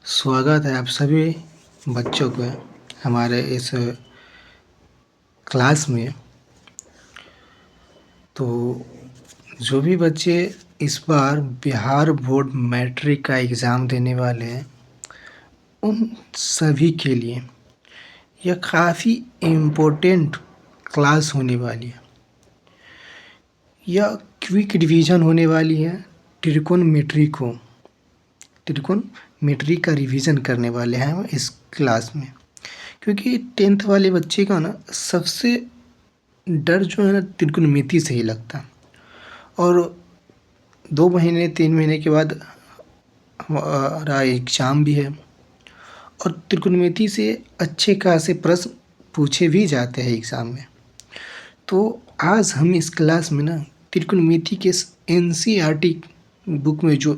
स्वागत है आप सभी बच्चों को हमारे इस क्लास में। तो जो भी बच्चे इस बार बिहार बोर्ड मैट्रिक का एग्ज़ाम देने वाले हैं, उन सभी के लिए यह काफ़ी इम्पोर्टेंट क्लास होने वाली है। यह क्विक रिवीजन होने वाली है। त्रिकोणमिति का रिवीजन करने वाले हैं हम इस क्लास में, क्योंकि 10th वाले बच्चे का ना सबसे डर जो है ना त्रिकोणमिति से ही लगता है। और 2 महीने 3 महीने के बाद हमारा एग्ज़ाम भी है और त्रिकोणमिति से अच्छे खासे प्रश्न पूछे भी जाते हैं एग्ज़ाम में। तो आज हम इस क्लास में ना त्रिकोणमिति के NCERT बुक में जो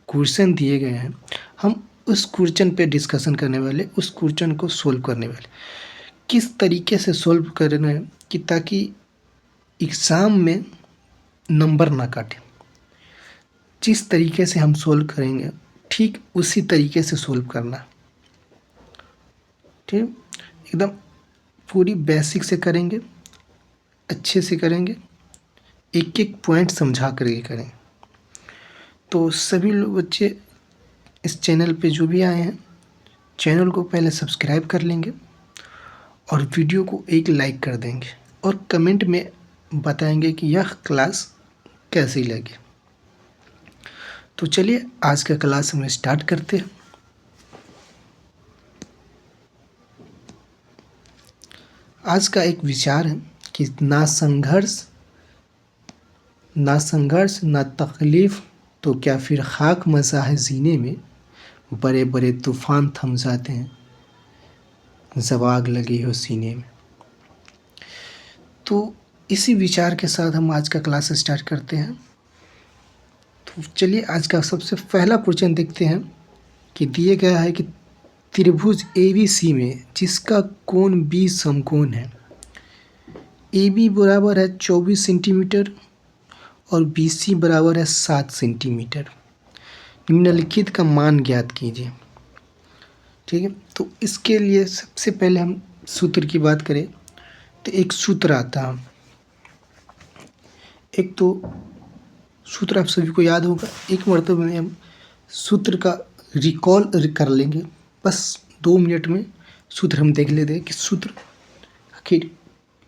क्वेश्चन दिए गए हैं, हम उस क्वेश्चन पे डिस्कशन करने वाले, उस क्वेश्चन को सोल्व करने वाले। किस तरीके से सोल्व करना है कि ताकि एग्ज़ाम में नंबर ना काटे। जिस तरीके से हम सोल्व करेंगे ठीक उसी तरीके से सोल्व करना, ठीक एकदम पूरी बेसिक से करेंगे, अच्छे से करेंगे, एक एक पॉइंट समझा करके करें। तो सभी लोग बच्चे इस चैनल पे जो भी आए हैं, चैनल को पहले सब्सक्राइब कर लेंगे और वीडियो को एक लाइक कर देंगे और कमेंट में बताएंगे कि यह क्लास कैसी लगी। तो चलिए आज का क्लास हम स्टार्ट करते हैं। आज का एक विचार है कि ना संघर्ष ना तकलीफ, तो क्या फिर खाक मसा है जीने में, बड़े बड़े तूफान थम जाते हैं जब आग लगी हो सीने में। तो इसी विचार के साथ हम आज का क्लास स्टार्ट करते हैं। तो चलिए आज का सबसे पहला क्वेश्चन देखते हैं कि दिए गया है कि त्रिभुज ABC में जिसका कोण 20 समकोण है, AB बराबर है 24 सेंटीमीटर और BC बराबर है 7 सेंटीमीटर। निम्नलिखित का मान ज्ञात कीजिए। ठीक है, तो इसके लिए सबसे पहले हम सूत्र की बात करें तो एक सूत्र आता है। एक तो सूत्र आप सभी को याद होगा, एक मरतबा में हम सूत्र का रिकॉल कर लेंगे, बस 2 मिनट में सूत्र हम देख लेते हैं कि सूत्र आखिर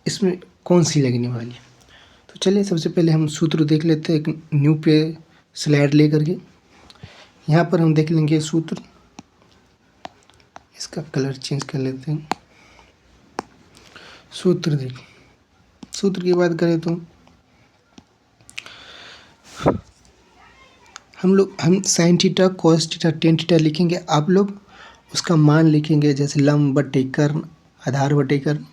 इसमें कौन सी लगने वाली है। तो चलिए सबसे पहले हम सूत्र देख लेते हैं एक न्यू पे स्लाइड ले करके। यहाँ पर हम देख लेंगे सूत्र, इसका कलर चेंज कर लेते हैं। सूत्र की बात करें तो हम sine theta, cos theta, tan theta लिखेंगे। आप लोग उसका मान लिखेंगे, जैसे लंब बटे कर्ण, आधार बटे कर्ण,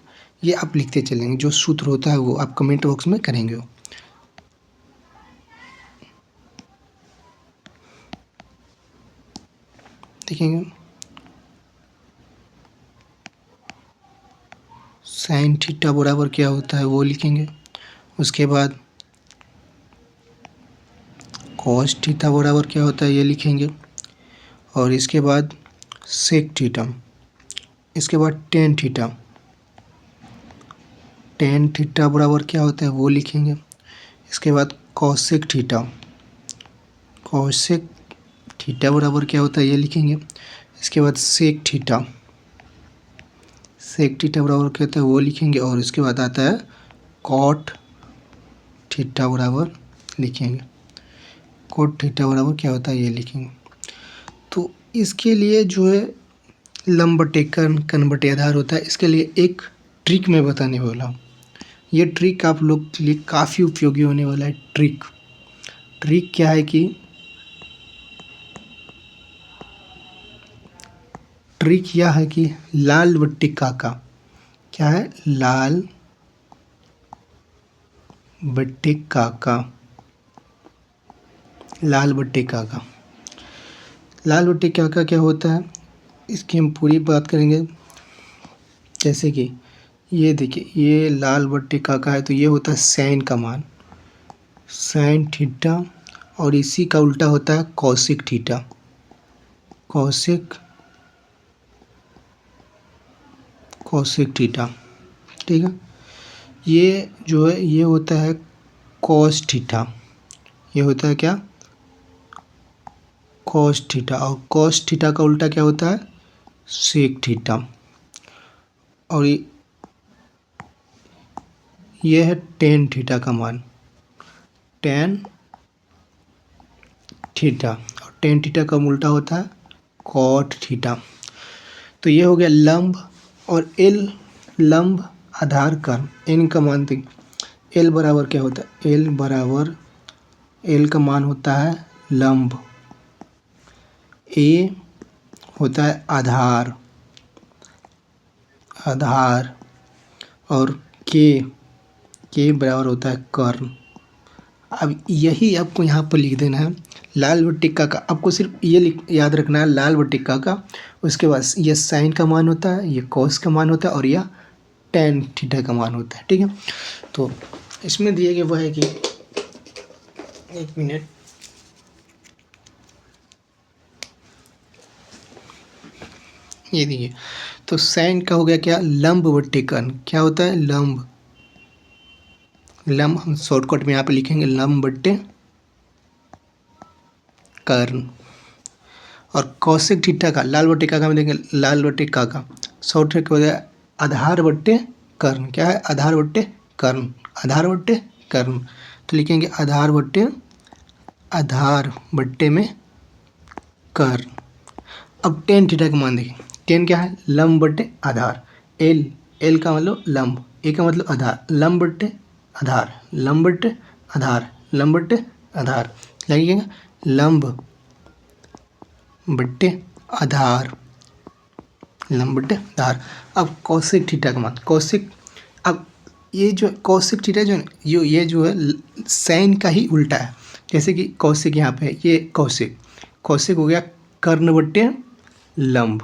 ये आप लिखते चलेंगे। जो सूत्र होता है वो आप कमेंट बॉक्स में करेंगे। देखेंगे साइन थीटा बराबर क्या होता है वो लिखेंगे। उसके बाद कॉस थीटा बराबर क्या होता है ये लिखेंगे। और इसके बाद सेक थीटा, इसके बाद टेन थीटा बराबर क्या होता है वो लिखेंगे। इसके बाद कॉसेक थीटा बराबर क्या होता है ये लिखेंगे। इसके बाद सेक थीटा बराबर क्या होता है वो लिखेंगे। और इसके बाद आता है कॉट थीटा बराबर लिखेंगे। कॉट थीटा बराबर क्या होता है ये लिखेंगे। तो इसके लिए जो है लंब बटे कर्ण, कर्ण बटे आधार होता है। इसके लिए एक ट्रिक मैं बताने वाला हूँ। ये ट्रिक आप लोग के लिए काफ़ी उपयोगी होने वाला है। ट्रिक क्या है कि ट्रिक यह है कि लाल बट्टे काका, क्या है, लाल बट्टे काका। लाल बट्टे काका क्या होता है, इसकी हम पूरी बात करेंगे। जैसे कि ये देखिए, ये लाल बट्टे काका है तो ये होता है साइन का मान, साइन थीटा, और इसी का उल्टा होता है कॉसिक थीटा। कोसेक थीटा, ठीक है। ये जो है ये होता है कॉस थीटा, ये होता है क्या, कॉस थीटा। और कॉस थीटा का उल्टा क्या होता है, सेक थीटा। और ये है टेन थीटा का मान, टेन थीटा। और टेन थीटा का उल्टा होता है कॉट थीटा। तो ये हो गया लंब। और एल, लंब आधार कर्ण, इनका मान देखिए। एल बराबर क्या होता है, एल बराबर, एल का मान होता है लंब, ए होता है आधार, आधार, और के बराबर होता है कर्ण। अब यही आपको यहाँ पर लिख देना है, लाल बट्टिका का। आपको सिर्फ ये याद रखना है, लाल बट्टिका का। उसके बाद ये साइन का मान होता है, ये कॉस का मान होता है, और यह टेन थीटा का मान होता है, ठीक है। तो इसमें दिए गए वो है कि, एक मिनट, ये देखिए। तो साइन का हो गया क्या, लंब बट्टे कर्ण। क्या होता है, लंब, लंब हम शॉर्टकट में यहाँ पे लिखेंगे लंब बट्टे कर्ण। और कौशिक थीटा का, लाल बट्टे का में देखेंगे, लाल बट्टे का शॉर्टकट हो गया आधार बट्टे कर्ण। क्या है, आधार बट्टे कर्ण, आधार बट्टे कर्ण। तो लिखेंगे आधार बट्टे में कर्ण। अब टेन थीटा का मान देखिए, टेन क्या है, लंब बट्टे आधार। एल, एल का मतलब लंब, ए का मतलब आधार, लंब बट्टे आधार, लंब बट्टे आधार, लंब बट्टे आधार। लगेगा लंब बट्टे आधार, लंब बट्टे आधार। अब कौशिक थीटा का मान, कौशिक, अब ये जो कौशिक थीटा जो ये जो है साइन का ही उल्टा है। जैसे कि कौशिक यहाँ पे है, ये कौशिक, कौशिक हो गया कर्ण बट्टे लंब,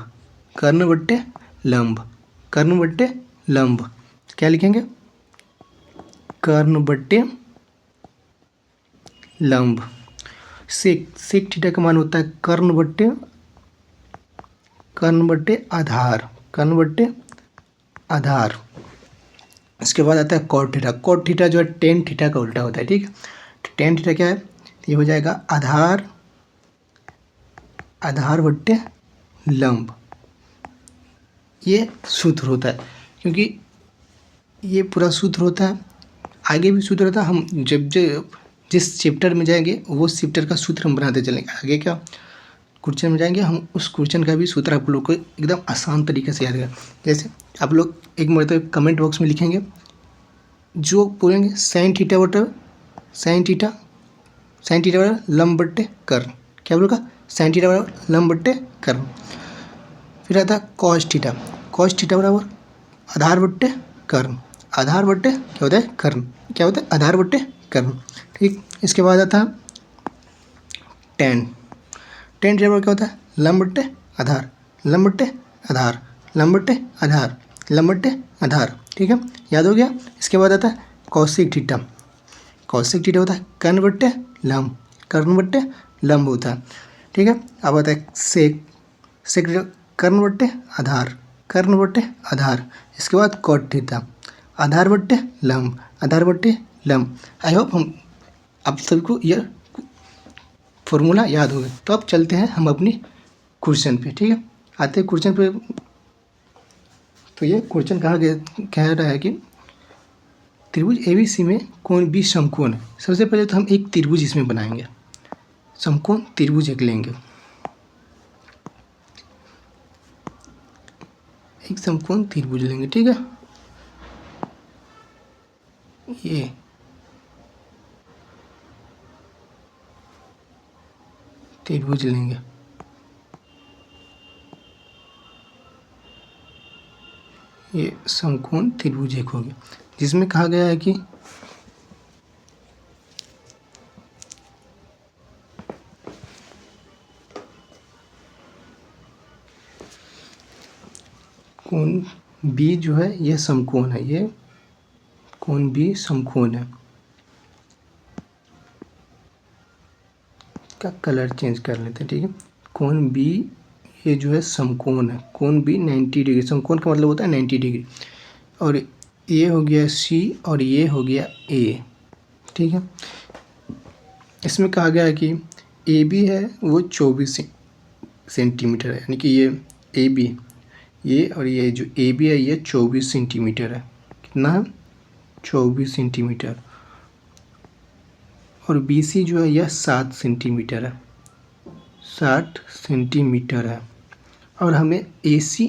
कर्ण बट्टे लंब, कर्ण बट्टे लंब। क्या लिखेंगे, कर्ण बट्टे लंब। सेक, सेक थीटा का मान होता है कर्ण बट्टे आधार, कर्ण बट्टे आधार। इसके बाद आता है कॉट थीटा। कॉट थीटा जो है टेन थीटा का उल्टा होता है, ठीक है। तो टेन थीटा क्या है, ये हो जाएगा आधार, आधार बट्टे लंब। ये सूत्र होता है, क्योंकि ये पूरा सूत्र होता है, आगे भी सूत्र होता है। हम जब जिस चैप्टर में जाएंगे वो चैप्टर का सूत्र हम बनाते चलेंगे। आगे क्या क्वेश्चन में जाएंगे हम, उस क्वेश्चन का भी सूत्र आप लोग को एकदम आसान तरीके से याद करें। जैसे आप लोग एक मतलब कमेंट बॉक्स में लिखेंगे, जो बोलेंगे साइन थीटा बटे साइन थीटा, साइन थीटा बराबर लंब बट्टे कर्ण। क्या बोलेगा, साइन थीटा बराबर लंब बट्टे कर्ण। फिर आता है कॉस थीटा, कॉस थीटा बराबर आधार बट्टे कर्ण, आधार बट्टे क्या होता है कर्ण, क्या होता है आधार बट्टे कर्ण, ठीक। इसके बाद आता है टेन, टेन थीटा क्या होता है लंब बट्टे आधार, लंब बट्टे आधार, लंब बट्टे आधार, लंब बट्टे आधार, ठीक है, याद हो गया। इसके बाद आता है कौशिक थीटा, कौशिक थीटा होता है कर्ण बट्टे लंब, कर्ण बट्टे लंब होता है, ठीक है। अब आता है सेक, सेक कर्ण बट्टे आधार, कर्ण बट्टे आधार। इसके बाद कॉट थीटा, आधार बट्टे लंब, आधार बट्टे लंब। आई होप हम आप सभी को यह फॉर्मूला याद हो गया। तो अब चलते हैं हम अपनी क्वेश्चन पे, ठीक है। आते हैं क्वेश्चन पे। तो ये क्वेश्चन कह रहा है कि त्रिभुज एबीसी में कोण बी समकोण है। सबसे पहले तो हम एक त्रिभुज इसमें बनाएंगे, समकोण त्रिभुज एक लेंगे, एक समकोण त्रिभुज लेंगे, ठीक है। ये त्रिभुज लेंगे, ये समकोण त्रिभुज एक हो गया, जिसमें कहा गया है कि कोण बी जो है ये समकोण है, ये कोण बी समकोण है। का कलर चेंज कर लेते हैं, ठीक है। कोण बी ये जो है समकोण है, कोण भी 90 डिग्री, समकोण का मतलब होता है 90 डिग्री। और ये हो गया सी और ये हो गया ए, ठीक है। इसमें कहा गया है कि ए बी है वो 24 सेंटीमीटर है, यानी कि ये ए बी, ये और ये जो ए बी है ये 24 सेंटीमीटर है। कितना है? 24 सेंटीमीटर। और बी सी जो है यह 7 सेंटीमीटर है, 60 सेंटीमीटर है। और हमें ए सी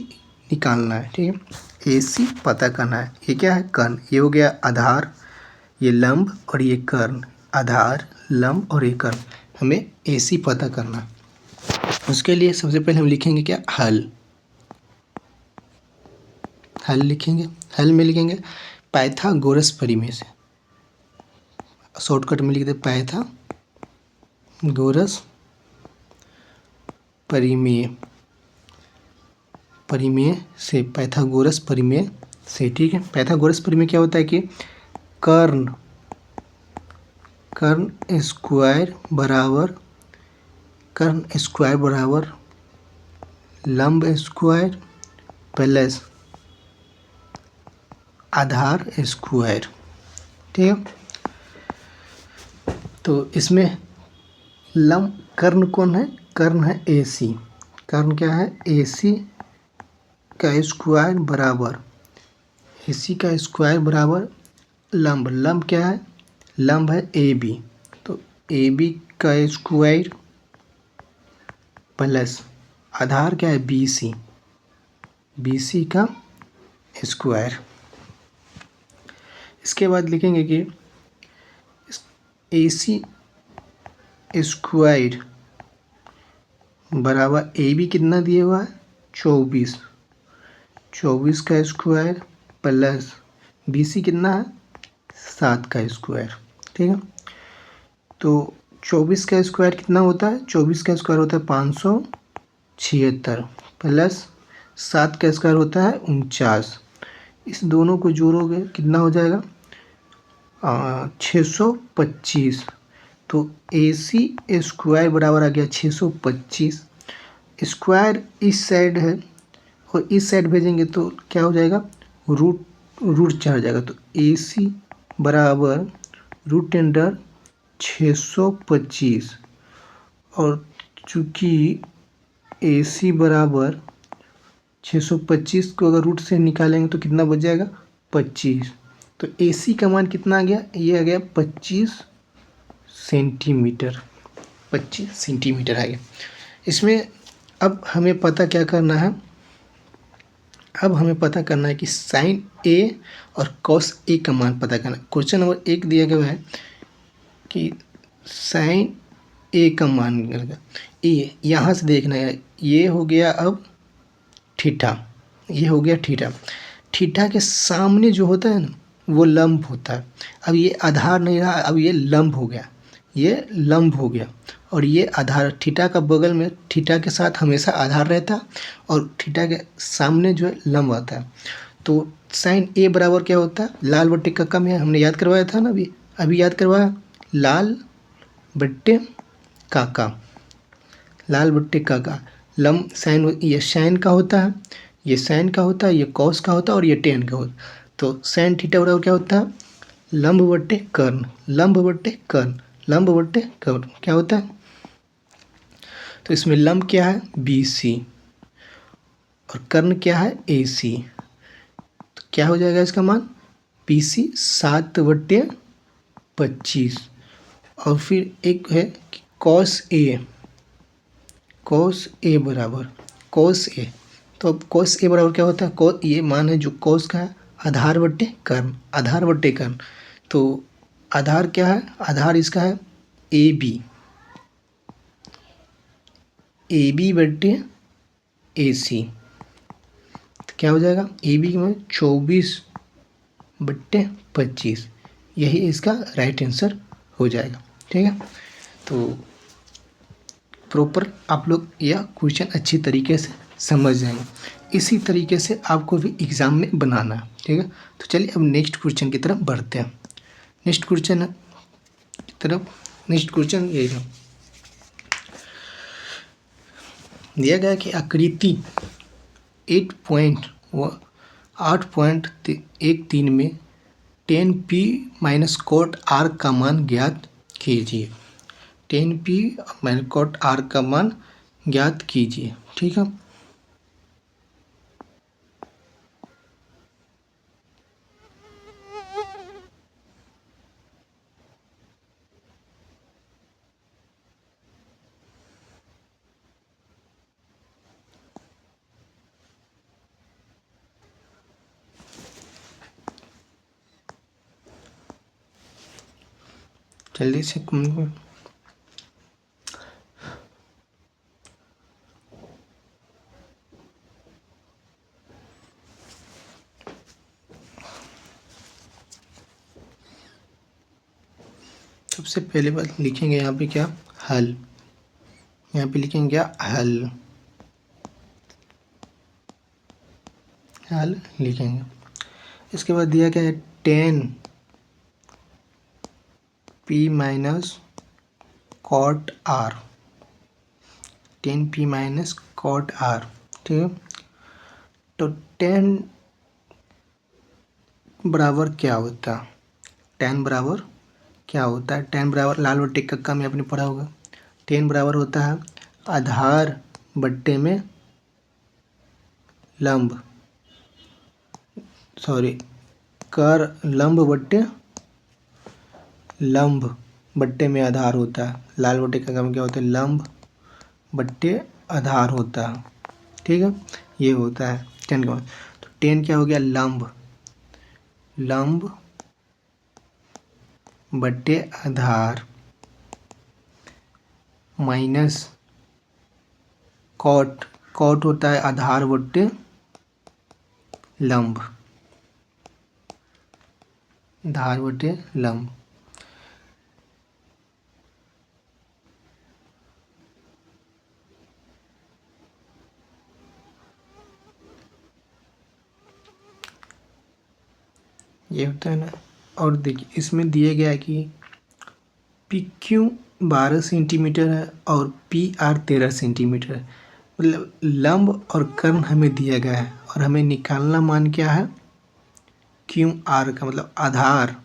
निकालना है, ठीक है। ए सी पता करना है। ये क्या है? कर्ण। ये हो गया आधार, ये लंब और ये कर्ण। आधार, लंब और ये कर्ण। हमें ए सी पता करना है। उसके लिए सबसे पहले हम लिखेंगे क्या? हल। हल लिखेंगे। हल में लिखेंगे पाइथागोरस प्रमेय से, शॉर्टकट में लिख दे पाइथागोरस प्रमेय, प्रमेय से, पाइथागोरस प्रमेय से, ठीक है। पाइथागोरस प्रमेय क्या होता है कि कर्ण स्क्वायर बराबर लंब स्क्वायर प्लस आधार स्क्वायर, ठीक है। तो इसमें लंब कर्ण कौन है? कर्ण है ए सी। कर्ण क्या है? ए सी का स्क्वायर बराबर, ए सी का स्क्वायर बराबर लंब। लंब क्या है? लंब है ए बी, तो ए बी का स्क्वायर प्लस आधार क्या है? बी सी, बी सी का स्क्वायर। इसके बाद लिखेंगे कि ए सी स्क्वायर बराबर ए बी कितना दिया हुआ है? 24, 24 का स्क्वायर प्लस बी सी कितना है? 7 का स्क्वायर, ठीक है। तो 24 का स्क्वायर कितना होता है? 24 का स्क्वायर होता है 576 प्लस 7 का स्क्वायर होता है 49। इस दोनों को जोड़ोगे कितना हो जाएगा? 625। तो ए सी स्क्वायर बराबर आ गया 625। स्क्वायर इस साइड है और इस साइड भेजेंगे तो क्या हो जाएगा? रूट 4 जाएगा। तो ए सी बराबर रूट अंडर 625। और चूँकि ए सी बराबर 625 को अगर रूट से निकालेंगे तो कितना बच जाएगा? 25। तो ए सी का मान कितना आ गया? ये आ गया 25 सेंटीमीटर, 25 सेंटीमीटर आ गया। इसमें अब हमें पता क्या करना है? अब हमें पता करना है कि साइन ए और कॉस ए का मान पता करना है। क्वेश्चन नंबर 1 दिया गया है कि साइन ए का मान निकलेगा। ए यहाँ से देखना है, ये हो गया अब थीटा, ये हो गया थीटा। थीटा के सामने जो होता है ना वो लंब होता है। अब ये आधार नहीं रहा, अब ये लंब हो गया, ये लंब हो गया। और ये आधार, थीटा का बगल में, थीटा के साथ हमेशा आधार रहता है और थीटा के सामने जो है लंब आता है। तो साइन ए बराबर क्या होता है? लाल बट्टे कक्का में हमने याद करवाया था ना, अभी याद करवाया, लाल बट्टे काका, लाल बट्टे काका। लंब साइन, ये साइन का होता है, ये साइन का होता है, ये कॉस का होता है और ये टेन का होता है। तो साइन थीटा बराबर क्या होता है? लंब बट्टे कर्ण, लंब बट्टे कर्ण, लंब बट्टे कर्ण क्या होता है? तो इसमें लंब क्या है? बी सी और कर्ण क्या है? ए सी। तो क्या हो जाएगा इसका मान? B C 7/25। और फिर एक है कि कॉस ए, कॉस ए बराबर कॉस ए। तो अब कॉस ए बराबर क्या होता है? ये मान है जो कॉस का है, आधार बट्टे कर्ण, आधार बट्टे कर्ण। तो आधार क्या है? आधार इसका है ए बी, ए बी बट्टे ए सी। तो क्या हो जाएगा? ए बी में 24/25, यही इसका राइट आंसर हो जाएगा, ठीक है। तो प्रॉपर आप लोग यह क्वेश्चन अच्छी तरीके से समझ जाएंगे। इसी तरीके से आपको भी एग्ज़ाम में बनाना है, ठीक है। तो चलिए अब नेक्स्ट क्वेश्चन की तरफ बढ़ते हैं। नेक्स्ट क्वेश्चन की तरफ, नेक्स्ट क्वेश्चन यही है, दिया गया है कि आकृति 8.13 में 10p माइनस कॉट r का मान ज्ञात कीजिए। 10p माइनस कॉट r का मान ज्ञात कीजिए। ठीक है, जल्दी से सबसे पहले बात लिखेंगे यहाँ पे क्या, हल। यहाँ पे लिखेंगे क्या, हल। हल लिखेंगे। इसके बाद दिया क्या है, 10p minus cot r, 10p minus cot r। ठीक है, तो 10 बराबर क्या होता है, 10 बराबर क्या होता है, 10 बराबर लाल बट्टे कक्का में आपने पढ़ा होगा। 10 बराबर होता है आधार बट्टे में लंब, सॉरी कर लंब बट्टे लंब बट्टे में आधार होता है। लाल बट्टे का काम क्या होता है, लंब बट्टे आधार होता है। ठीक है, ये होता है 10 का। तो 10 क्या हो गया, लंब, लंब बट्टे आधार माइनस कॉट, कॉट होता है आधार बट्टे लंब, आधार बट्टे लंब। ये होता है ना। और देखिए इसमें दिया गया है कि पी क्यू 12 सेंटीमीटर है और पी आर 13 सेंटीमीटर है। मतलब लंब और कर्ण हमें दिया गया है और हमें निकालना मान क्या है, क्यू आर का, मतलब आधार।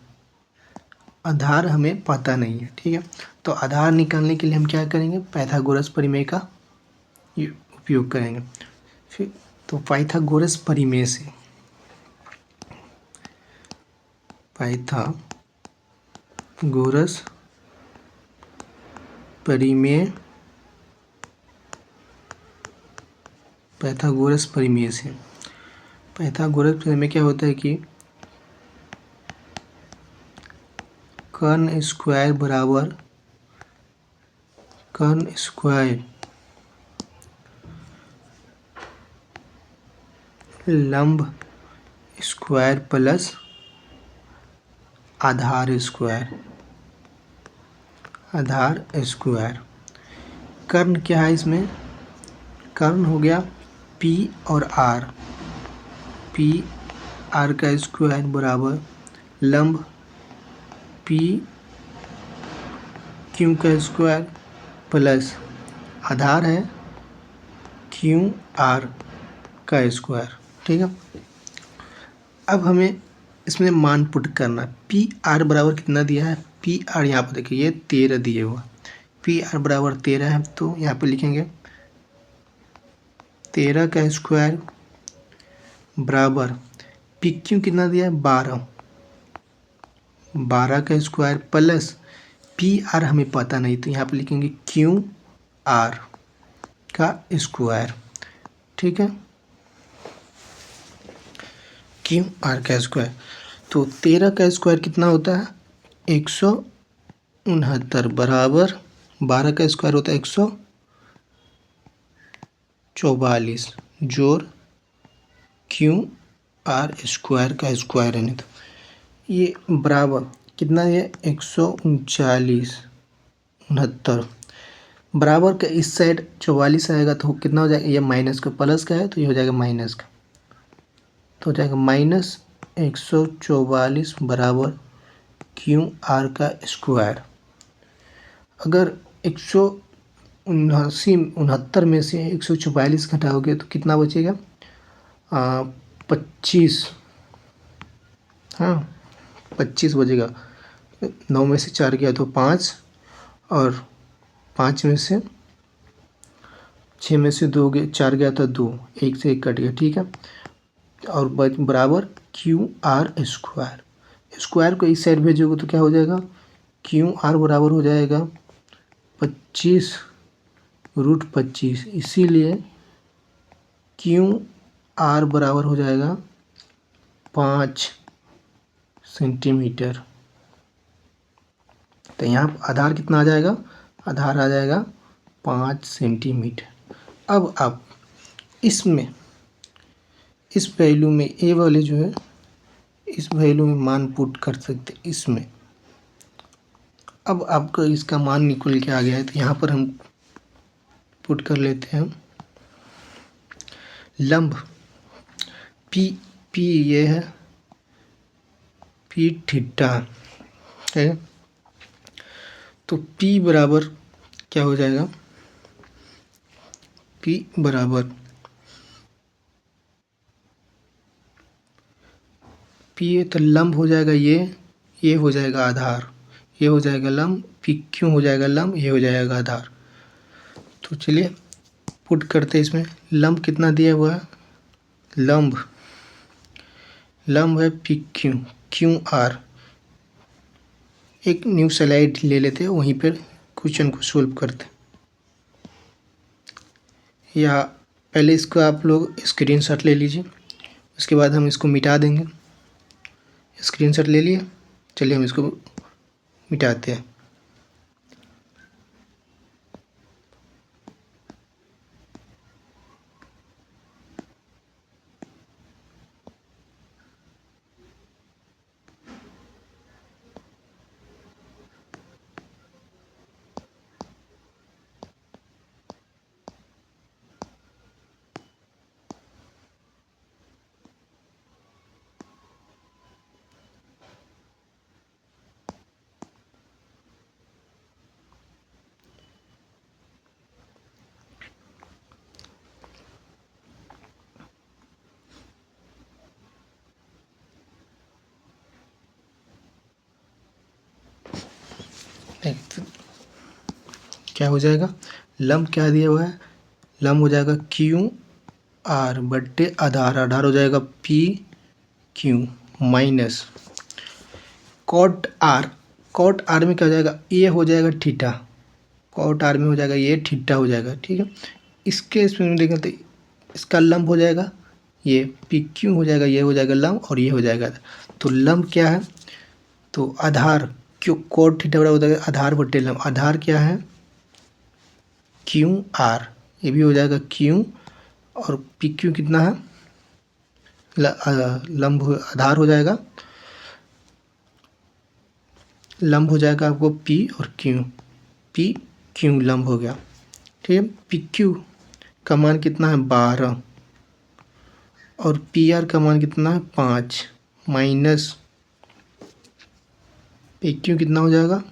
आधार हमें पता नहीं है। ठीक है, तो आधार निकालने के लिए हम क्या करेंगे, पाइथागोरस प्रमेय का उपयोग करेंगे। फिर तो पाइथागोरस प्रमेय से, पाइथागोरस प्रमेय, पाइथागोरस प्रमेय से, पाइथागोरस प्रमेय क्या होता है कि कर्ण स्क्वायर बराबर कर्ण स्क्वायर लंब स्क्वायर प्लस आधार स्क्वायर, आधार स्क्वायर। कर्ण क्या है इसमें, कर्ण हो गया P और R, P R का स्क्वायर बराबर लंब P Q का स्क्वायर प्लस आधार है Q R का स्क्वायर। ठीक है, अब हमें इसमें मान पुट करना। पी आर बराबर कितना दिया है, पी आर यहाँ पर देखिए ये 13 दिए हुआ, पी आर बराबर 13 है। तो यहाँ पे लिखेंगे 13 का स्क्वायर बराबर पी क्यू कितना दिया है, 12, 12 का स्क्वायर प्लस पी आर हमें पता नहीं, तो यहाँ पे लिखेंगे क्यू आर का स्क्वायर। ठीक है, क्यू आर का स्क्वायर। तो 13 का स्क्वायर कितना होता है, 169 बराबर 12 का स्क्वायर होता है 144 जोड़ क्यू आर स्क्वायर का स्क्वायर है। नहीं तो ये बराबर कितना, ये 139 बराबर का इस साइड 44 आएगा तो कितना हो जाएगा, ये माइनस का, प्लस का है तो ये हो जाएगा माइनस का, तो हो जाएगा माइनस 144 बराबर क्यू आर का स्क्वायर। अगर उनहत्तर में से 144 घटाओगे तो कितना बचेगा? 25। हाँ, 25 बचेगा। 9 में से 4 गया तो 5, और 5 में से 6 में से 2 गया, 4 गया तो 2, 1 से 1 कट गया, ठीक है। और बराबर QR²। स्क्वायर को इस साइड भेजोगे तो क्या हो जाएगा? QR बराबर हो जाएगा 25√25। इसीलिए QR बराबर हो जाएगा 5 सेंटीमीटर। तो यहाँ आधार कितना आ जाएगा? आधार आ जाएगा 5 सेंटीमीटर। अब आप इसमें इस वैल्यू में ए वाले जो है, इस वैल्यू में मान पुट कर सकते इसमें। अब आपका इसका मान निकल के आ गया है, तो यहाँ पर हम पुट कर लेते हैं लंब पी ये है, पी थीटा है। तो पी बराबर क्या हो जाएगा? पी बराबर पी तो लंब हो जाएगा ये हो जाएगा आधार, ये हो जाएगा लंब, पी क्यों हो जाएगा लंब, ये हो जाएगा आधार। तो चलिए पुट करते हैं इसमें। लंब कितना दिया हुआ है? लंब है पी QR। एक न्यू स्लाइड ले लेते हैं, वहीं पर क्वेश्चन को सोल्व करते हैं। या पहले इसको आप लोग स्क्रीनशॉट ले लीजिए, उसके बाद हम इसको मिटा देंगे। स्क्रीनशॉट ले लिए, चलिए हम इसको मिटाते हैं। क्या हो जाएगा? लंब क्या दिया हुआ है? लंब हो जाएगा QR बट्टे आधार। आधार हो जाएगा PQ minus cot R। Cot R में क्या हो जाएगा? ये हो जाएगा थीटा। कॉट R में हो जाएगा ये थीटा हो जाएगा, ठीक है। इसके इसमें देखें तो इसका लंब हो जाएगा ये PQ हो जाएगा, ये हो जाएगा लंब, और ये हो जाएगा। तो लंब क्या है? तो आधार क्यों कॉट थीटा बराबर होता है आधार बट्टे लंब। आधार क्या है? QR। ये भी हो जाएगा Q, और PQ कितना है? लंब आधार हो जाएगा, लंब हो जाएगा आपको P और Q। PQ लंब हो गया, ठीक है। PQ का मान कितना है? 12, और PR का मान कितना है? 5 माइनस PQ कितना हो जाएगा?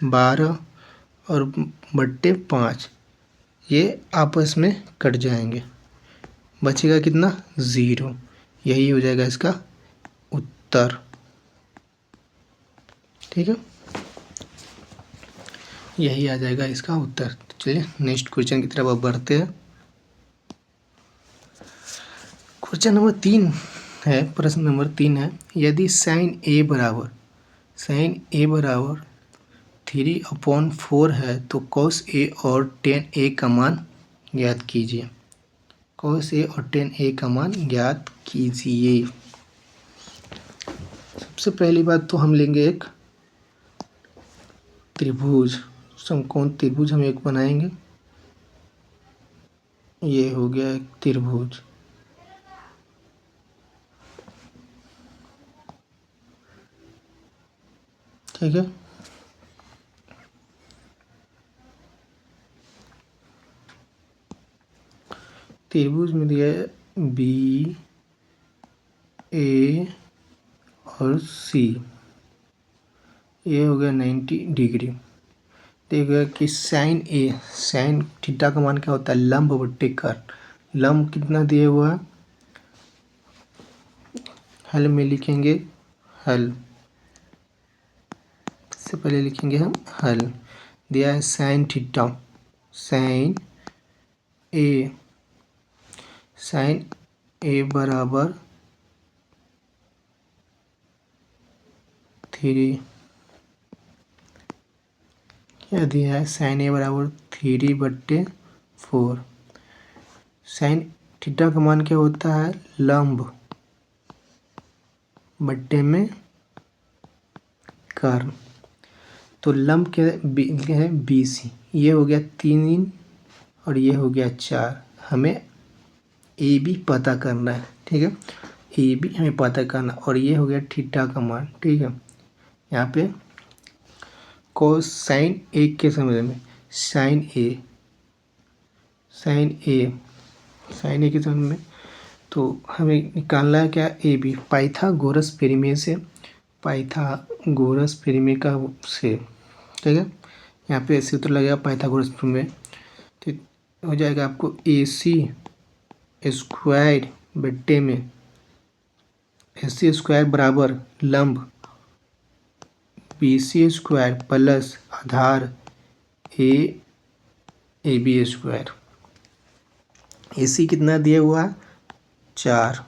12 और बट्टे 5, ये आपस में कट जाएंगे, बचेगा कितना? 0। यही हो जाएगा इसका उत्तर, ठीक है। यही आ जाएगा इसका उत्तर। तो चलिए नेक्स्ट क्वेश्चन की तरफ अब बढ़ते हैं। क्वेश्चन नंबर 3 है, प्रश्न नंबर 3 है, यदि साइन ए बराबर 3/4 है तो कॉस ए और टेन ए का मान ज्ञात कीजिए। कॉस ए और टेन ए का मान ज्ञात कीजिए। सबसे पहली बात तो हम लेंगे एक त्रिभुज, समकोण त्रिभुज हम एक बनाएंगे। ये हो गया एक त्रिभुज, ठीक है। त्रिभुज में दिया है BA और C, ये हो गया 90 डिग्री। देखिएगा कि साइन थीटा का मान क्या होता है, लंब बट्टे कर्ण। लंब कितना दिया हुआ है, हल में लिखेंगे हल, सबसे पहले लिखेंगे हम हल। दिया है साइन थीटा, साइन ए, साइन ए बराबर 3, क्या दिया है, साइन ए बराबर 3/4। साइन थीटा का मान क्या होता है, लंब बट्टे में कर्ण। तो लंब क्या है, 20। ये हो गया 3 और ये हो गया 4। हमें ए बी पता करना है, ठीक है, ए बी हमें पता करना। और ये हो गया थीटा का मान, ठीक है। यहाँ पे कोस साइन ए के समय में साइन ए, साइन ए, साइन ए के समय में तो हमें निकालना है क्या, ए बी, पाइथागोरस प्रमेय से, पाइथागोरस प्रमेय का से, ठीक है। यहाँ पे सूत्र लगेगा पाइथागोरस प्रमेय, तो हो जाएगा आपको ए सी स्क्वायर बट्टे में ए सी स्क्वायर बराबर लंब बी सी स्क्वायर प्लस आधार A B square. A C कितना दिया हुआ है, 4,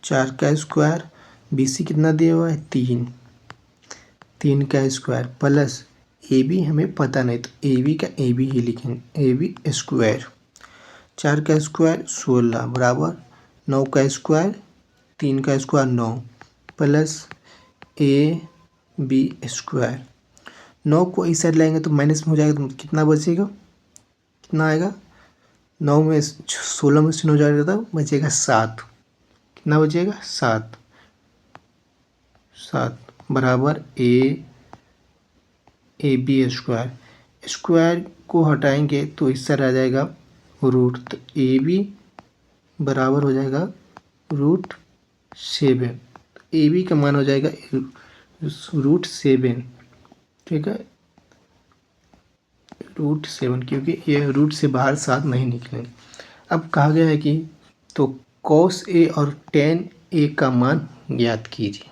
4 का स्क्वायर, बी सी कितना दिया हुआ है, 3, 3 का स्क्वायर प्लस ए बी हमें पता नहीं, तो ए बी का ए बी ही लिखेंगे, ए बी स्क्वायर। 4 का स्क्वायर 16 बराबर 9 का स्क्वायर, 3 का square 9 plus A B square. 9 को इस साइड लाएंगे तो माइनस में हो जाएगा, तो कितना बचेगा, कितना आएगा, 9 में 16 में से 9 जाएगा तो बचेगा 7। कितना बचेगा, 7, 7 बराबर ए बी स्क्वायर। स्क्वायर को हटाएंगे तो इस साइड आ जाएगा रूट, तो ए बी बराबर हो जाएगा √7। ए बी का मान हो जाएगा √7, ठीक है, √7, क्योंकि ये रूट से बाहर 7 नहीं निकलेंगे। अब कहा गया है कि तो कॉस ए और टेन ए का मान ज्ञात कीजिए,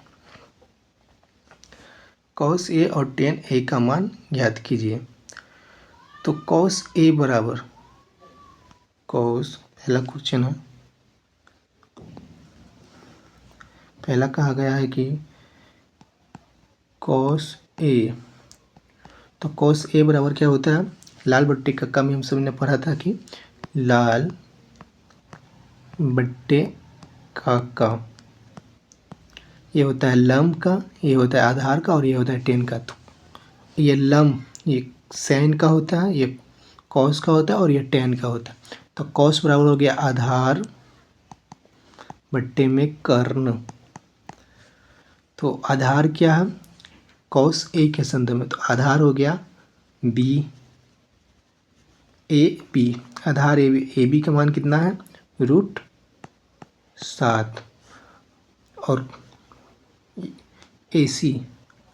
कॉस ए और टेन ए का मान ज्ञात कीजिए। तो कॉस ए बराबर, कॉस पहला क्वेश्चन है, पहला कहा गया है कि कॉस ए, तो कॉस ए बराबर क्या होता है, लाल बट्टे का कम हम सब ने पढ़ा था कि लाल बट्टे का ये होता है लंब का, ये होता है आधार का और ये होता है टेन का। तो ये लंब ये साइन का होता है, ये कॉस का होता है और ये टेन का होता है। तो कॉस बराबर हो गया आधार बट्टे में कर्ण। तो आधार क्या है, कॉस ए के संदर्भ में, तो आधार हो गया बी, ए बी, आधार ए बी का मान कितना है, √7 और ए सी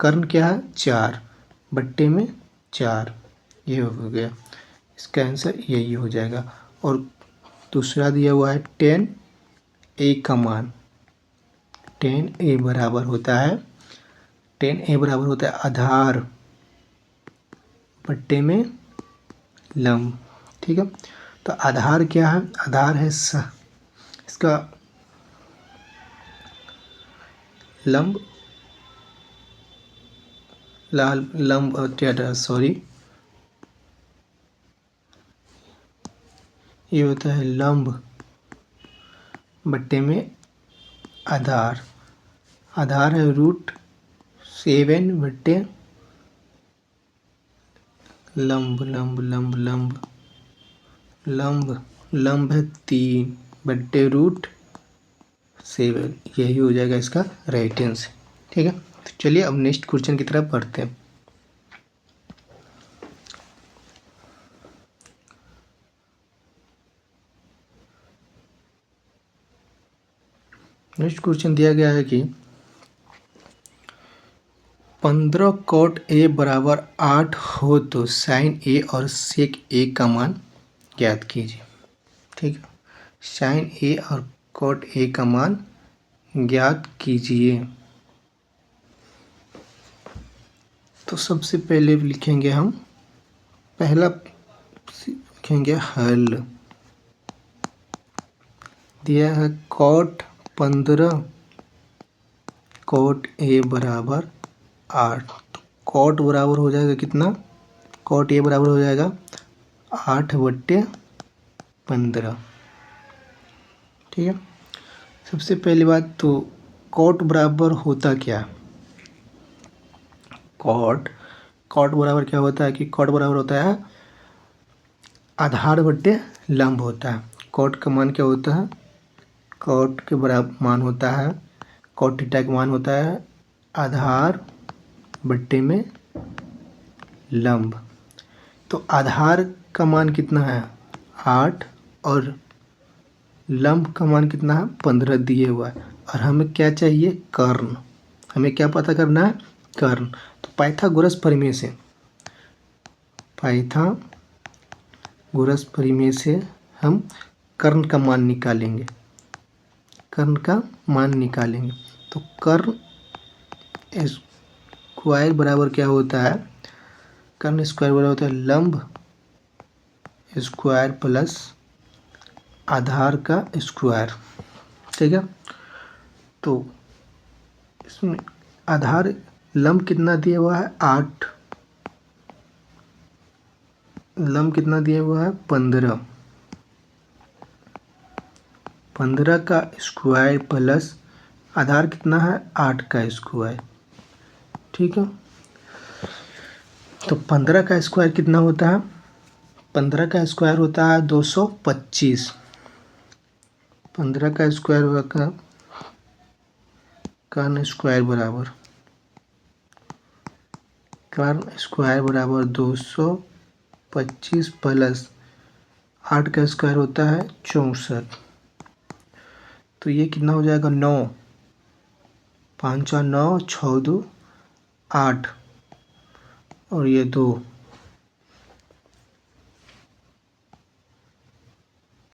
कर्ण क्या है, 4 बट्टे में 4, ये हो गया, इसका आंसर यही हो जाएगा। और दूसरा दिया हुआ है टेन ए का मान, टेन ए बराबर होता है, टेन ए बराबर होता है आधार बट्टे में लंब, ठीक है। तो आधार क्या है, आधार है इसका लंब, लाल लंब सॉरी, ये होता है लंब बट्टे में आधार, आधार है √7 बट्टे लंब, लंब लंब लंब लंब लंब है 3 बट्टे √7, यही हो जाएगा इसका राइट आंसर, ठीक है। तो चलिए अब नेक्स्ट क्वेश्चन की तरफ बढ़ते हैं। नेक्स्ट क्वेश्चन दिया गया है कि 15 cot A बराबर 8 हो तो साइन ए और सेक ए का मान ज्ञात कीजिए। ठीक है, साइन ए और कॉट ए का मान ज्ञात कीजिए। तो सबसे पहले लिखेंगे हम, पहला लिखेंगे हल। दिया है कॉट 15 कॉट ए बराबर 8। तो कॉट बराबर हो जाएगा कितना, कॉट ए बराबर हो जाएगा 8/15। ठीक है, सबसे पहली बात तो कॉट बराबर होता क्या, कॉट बराबर क्या होता है कि कॉट बराबर होता है आधार बट्टे लंब होता है। कॉट का मान क्या होता है, कॉट के बराबर मान होता है, कॉट थीटा का मान होता है आधार बट्टे में लंब। तो आधार का मान कितना है 8 और लंब का मान कितना है 15 दिए हुआ है। और हमें क्या चाहिए, कर्ण। हमें क्या पता करना है, कर्ण। तो पाइथागोरस प्रमेय से हम कर्ण का मान निकालेंगे, कर्ण का मान निकालेंगे। तो कर्ण स्क्वायर बराबर क्या होता है, कर्ण स्क्वायर बराबर होता है लंब स्क्वायर प्लस आधार का स्क्वायर। ठीक है, तो इसमें आधार लंब कितना दिया हुआ है 8, लंब कितना दिया हुआ है 15, 15 का स्क्वायर प्लस आधार कितना है 8 का स्क्वायर। ठीक है, तो 15 का स्क्वायर कितना होता है, 15 का स्क्वायर होता है 225। 15 का स्क्वायर होगा कर्ण स्क्वायर बराबर, कर्ण स्क्वायर बराबर 225 प्लस 8 का स्क्वायर होता है 64। तो ये कितना हो जाएगा 9, 5 और 9, 6 2 8 और ये 2,